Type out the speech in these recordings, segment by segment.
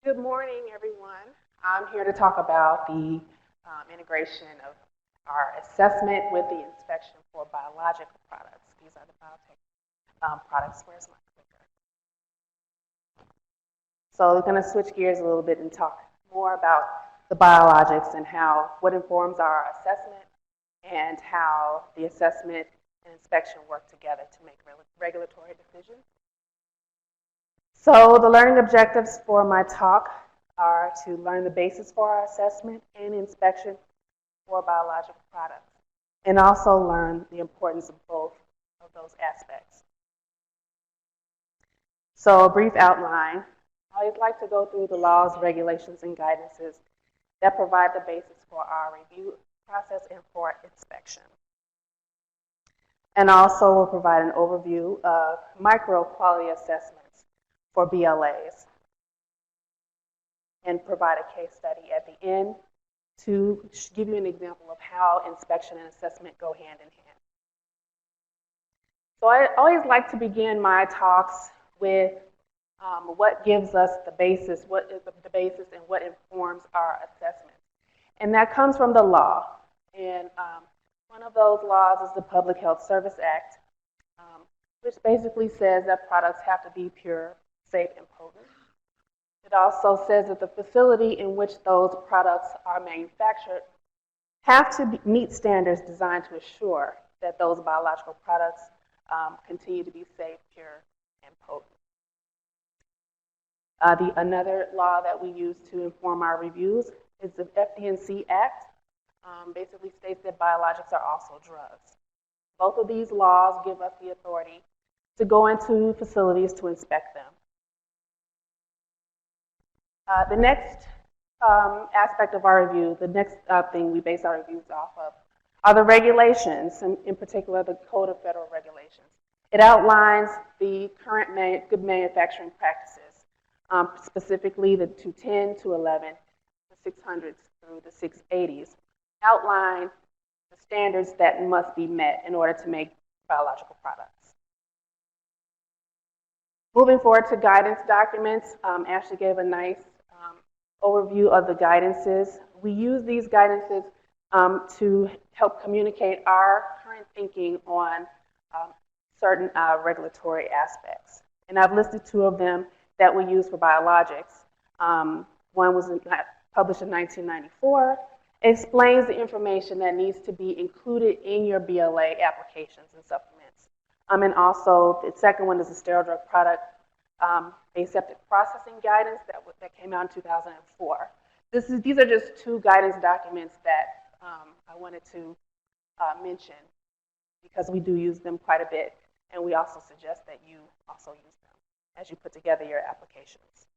Good morning, everyone. I'm here to talk about the integration of our assessment with the inspection for biological products. These are the biotech products. Where's my clicker? So we're going to switch gears a little bit and talk more about the biologics and what informs our assessment and how the assessment and inspection work together to make regulatory decisions. So the learning objectives for my talk are to learn the basis for our assessment and inspection for biological products, and also learn the importance of both of those aspects. So a brief outline. I always like to go through the laws, regulations, and guidances that provide the basis for our review process and for inspection. And also we'll provide an overview of micro quality assessments for BLAs and provide a case study at the end to give you an example of how inspection and assessment go hand in hand. So I always like to begin my talks with what gives us the basis, what is the basis and what informs our assessment. And that comes from the law. And one of those laws is the Public Health Service Act, which basically says that products have to be pure, safe, and potent. It also says that the facility in which those products are manufactured have to meet standards designed to assure that those biological products continue to be safe, pure, and potent. Another law that we use to inform our reviews is the FPNCX. Basically states that biologics are also drugs. Both of these laws give us the authority to go into facilities to inspect them. The next aspect of our review, the next thing we base our reviews off of, are the regulations, and in particular the Code of Federal Regulations. It outlines the current good manufacturing practices, specifically the 210, 211, the 600s through the 680s, outline the standards that must be met in order to make biological products. Moving forward to guidance documents, Ashley gave a nice overview of the guidances. We use these guidances to help communicate our current thinking on certain regulatory aspects. And I've listed two of them that we use for biologics. One was published in 1994. It explains the information that needs to be included in your BLA applications and supplements. And also, the second one is the sterile drug product aseptic processing guidance that came out in 2004. These are just two guidance documents that I wanted to mention because we do use them quite a bit, and we also suggest that you also use them as you put together your applications.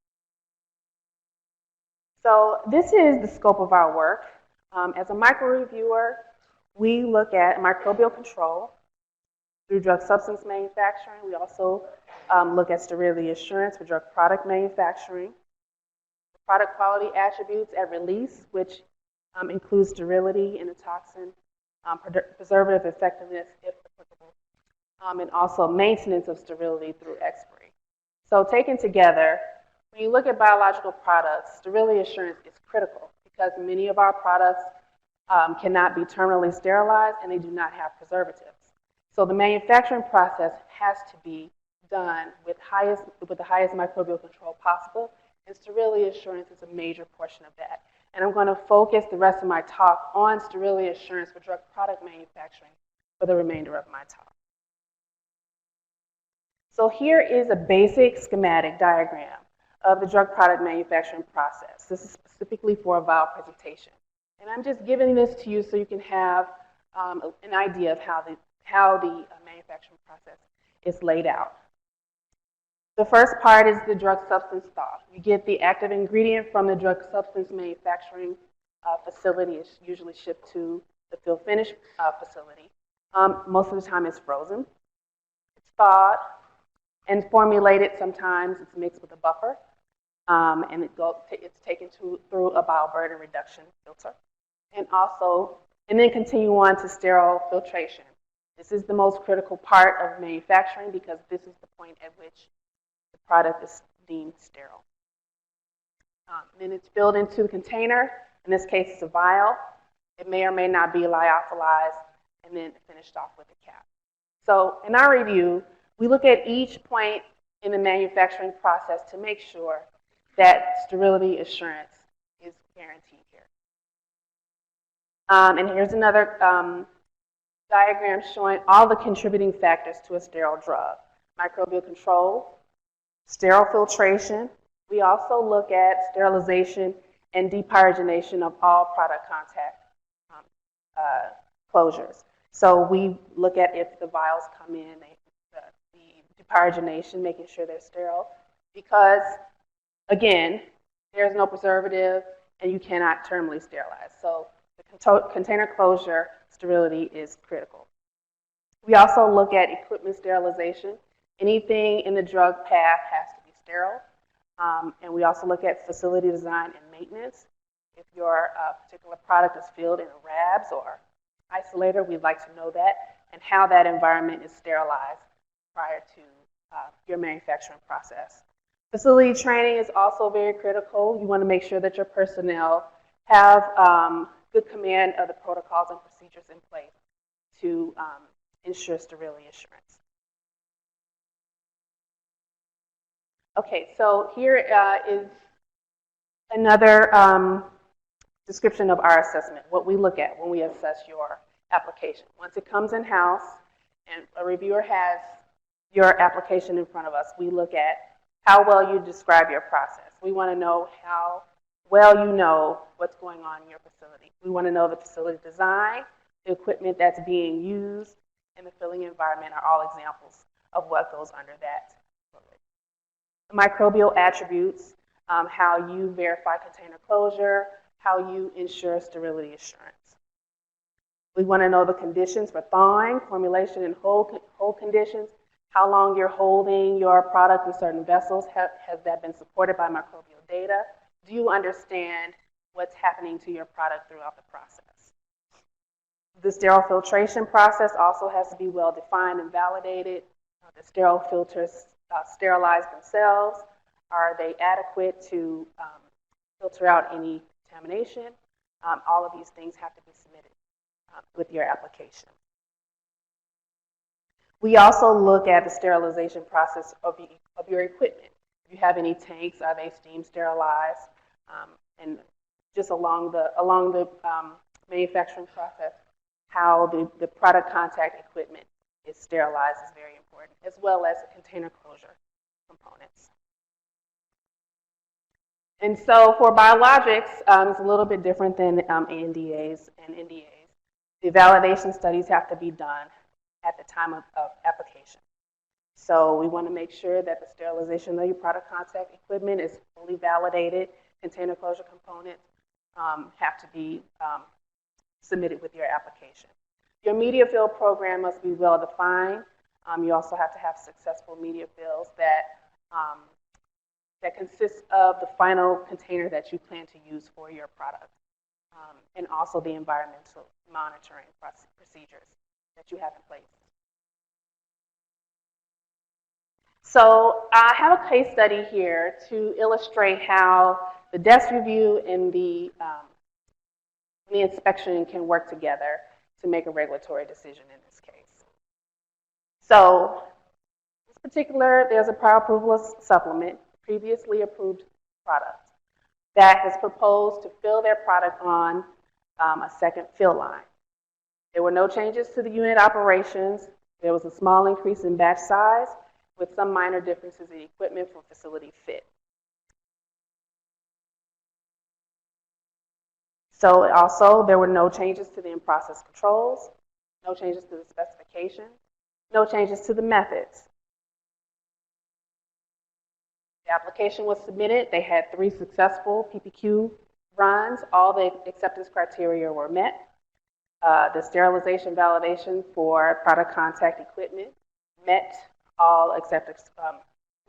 So this is the scope of our work. As a micro-reviewer, we look at microbial control through drug substance manufacturing. We also look at sterility assurance for drug product manufacturing, product quality attributes at release, which includes sterility, endotoxin, preservative effectiveness, if applicable, and also maintenance of sterility through expiry. So taken together, when you look at biological products, sterility assurance is critical because many of our products cannot be terminally sterilized and they do not have preservatives. So the manufacturing process has to be done with the highest microbial control possible, and sterility assurance is a major portion of that. And I'm going to focus the rest of my talk on sterility assurance for drug product manufacturing for the remainder of my talk. So here is a basic schematic diagram of the drug product manufacturing process. This is specifically for a vial presentation. And I'm just giving this to you so you can have an idea of how the manufacturing process is laid out. The first part is the drug substance thaw. You get the active ingredient from the drug substance manufacturing facility. It's usually shipped to the fill finish facility. Most of the time it's frozen. It's thawed and formulated. Sometimes it's mixed with a buffer. And it's taken through a bioburden reduction filter. And then continue on to sterile filtration. This is the most critical part of manufacturing because this is the point at which the product is deemed sterile. Then it's filled into the container. In this case, it's a vial. It may or may not be lyophilized, and then finished off with a cap. So in our review, we look at each point in the manufacturing process to make sure that sterility assurance is guaranteed here. And here's another diagram showing all the contributing factors to a sterile drug. Microbial control, sterile filtration. We also look at sterilization and depyrogenation of all product contact closures. So we look at if the vials come in, the depyrogenation, making sure they're sterile, because again, there's no preservative and you cannot terminally sterilize. So the container closure sterility is critical. We also look at equipment sterilization. Anything in the drug path has to be sterile. And we also look at facility design and maintenance. If your particular product is filled in a RABS or isolator, we'd like to know that and how that environment is sterilized prior to your manufacturing process. Facility training is also very critical. You want to make sure that your personnel have good command of the protocols and procedures in place to ensure sterility assurance. Okay, so here is another description of our assessment, what we look at when we assess your application. Once it comes in-house and a reviewer has your application in front of us, we look at how well you describe your process. We want to know how well you know what's going on in your facility. We want to know the facility design, the equipment that's being used, and the filling environment are all examples of what goes under that. The microbial attributes, how you verify container closure, how you ensure sterility assurance. We want to know the conditions for thawing, formulation, and hold conditions, how long you're holding your product in certain vessels, has that been supported by microbial data? Do you understand what's happening to your product throughout the process? The sterile filtration process also has to be well defined and validated. The sterile filters sterilize themselves. Are they adequate to filter out any contamination? All of these things have to be submitted with your application. We also look at the sterilization process of your equipment. If you have any tanks, are they steam sterilized? And just along the manufacturing process, how the product contact equipment is sterilized is very important, as well as the container closure components. And so for biologics, it's a little bit different than ANDAs and NDAs. The validation studies have to be done at the time of application. So we want to make sure that the sterilization of your product contact equipment is fully validated. Container closure components have to be submitted with your application. Your media fill program must be well defined. You also have to have successful media fills that consists of the final container that you plan to use for your product, and also the environmental monitoring procedures that you have in place. So I have a case study here to illustrate how the desk review and the inspection can work together to make a regulatory decision in this case. So this particular, there's a prior approval supplement, previously approved product, that has proposed to fill their product on a second fill line. There were no changes to the unit operations. There was a small increase in batch size with some minor differences in equipment for facility fit. So also, there were no changes to the in-process controls, no changes to the specification, no changes to the methods. The application was submitted. They had 3 successful PPQ runs. All the acceptance criteria were met. The sterilization validation for product contact equipment met all acceptance,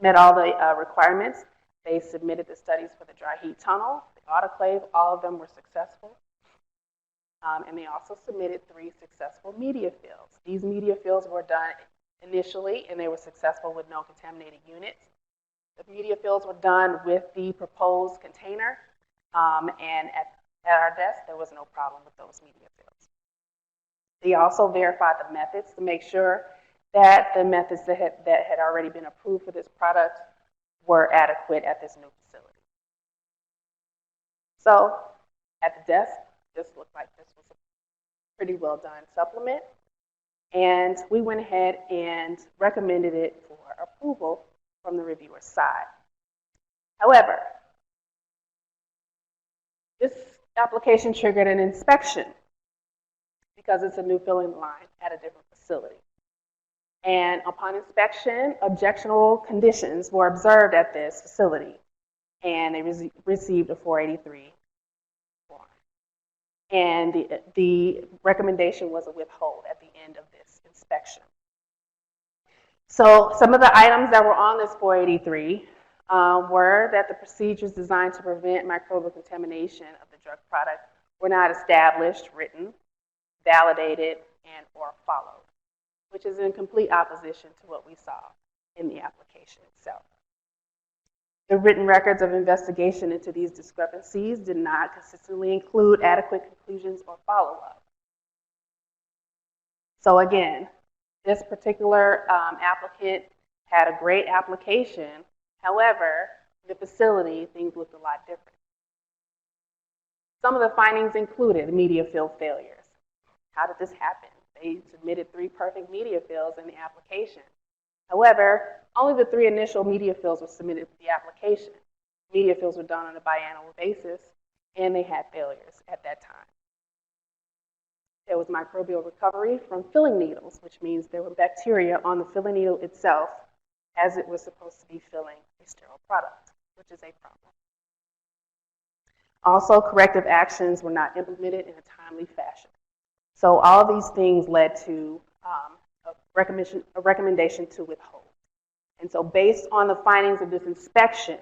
met all the requirements. They submitted the studies for the dry heat tunnel, the autoclave. All of them were successful. And they also submitted 3 successful media fills. These media fills were done initially, and they were successful with no contaminated units. The media fills were done with the proposed container, and at our desk, there was no problem with those media fills. They also verified the methods to make sure that the methods that had already been approved for this product were adequate at this new facility. So at the desk, this looked like this was a pretty well done supplement. And we went ahead and recommended it for approval from the reviewer's side. However, this application triggered an inspection because it's a new filling line at a different facility. And upon inspection, objectionable conditions were observed at this facility, and they received a 483 form. And the recommendation was a withhold at the end of this inspection. So some of the items that were on this 483 were that the procedures designed to prevent microbial contamination of the drug product were not established, written, validated, and or followed, which is in complete opposition to what we saw in the application itself. The written records of investigation into these discrepancies did not consistently include adequate conclusions or follow-up. So again, this particular applicant had a great application. However, the facility, things looked a lot different. Some of the findings included media fill failures. How did this happen? They submitted 3 perfect media fills in the application. However, only the 3 initial media fills were submitted with the application. Media fills were done on a biannual basis, and they had failures at that time. There was microbial recovery from filling needles, which means there were bacteria on the filling needle itself as it was supposed to be filling a sterile product, which is a problem. Also, corrective actions were not implemented in a timely fashion. So all of these things led to a recommendation to withhold. And so based on the findings of this inspection,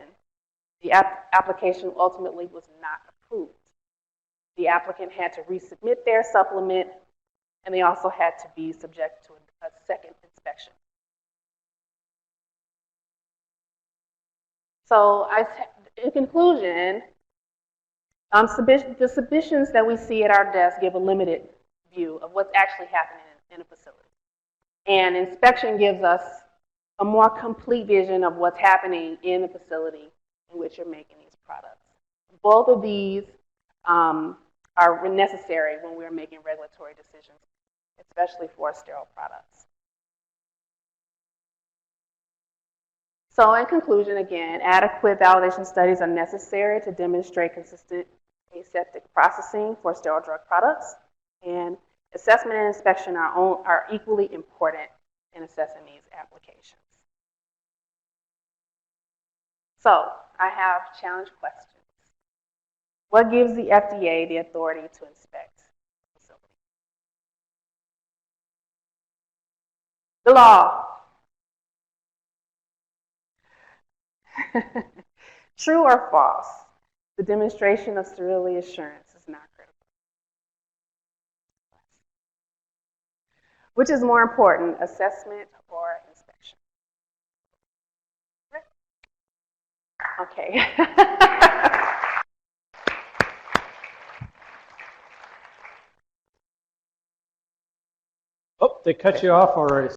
the application ultimately was not approved. The applicant had to resubmit their supplement, and they also had to be subject to a second inspection. So in conclusion, the submissions that we see at our desk give a limited view of what's actually happening in a facility. And inspection gives us a more complete vision of what's happening in the facility in which you're making these products. Both of these are necessary when we're making regulatory decisions, especially for sterile products. So in conclusion, again, adequate validation studies are necessary to demonstrate consistent aseptic processing for sterile drug products, and assessment and inspection are equally important in assessing these applications. So I have challenge questions. What gives the FDA the authority to inspect a facility? The law. True or false? The demonstration of sterility assurance is not critical. Which is more important, assessment or inspection? Okay. Oh, they cut you off already.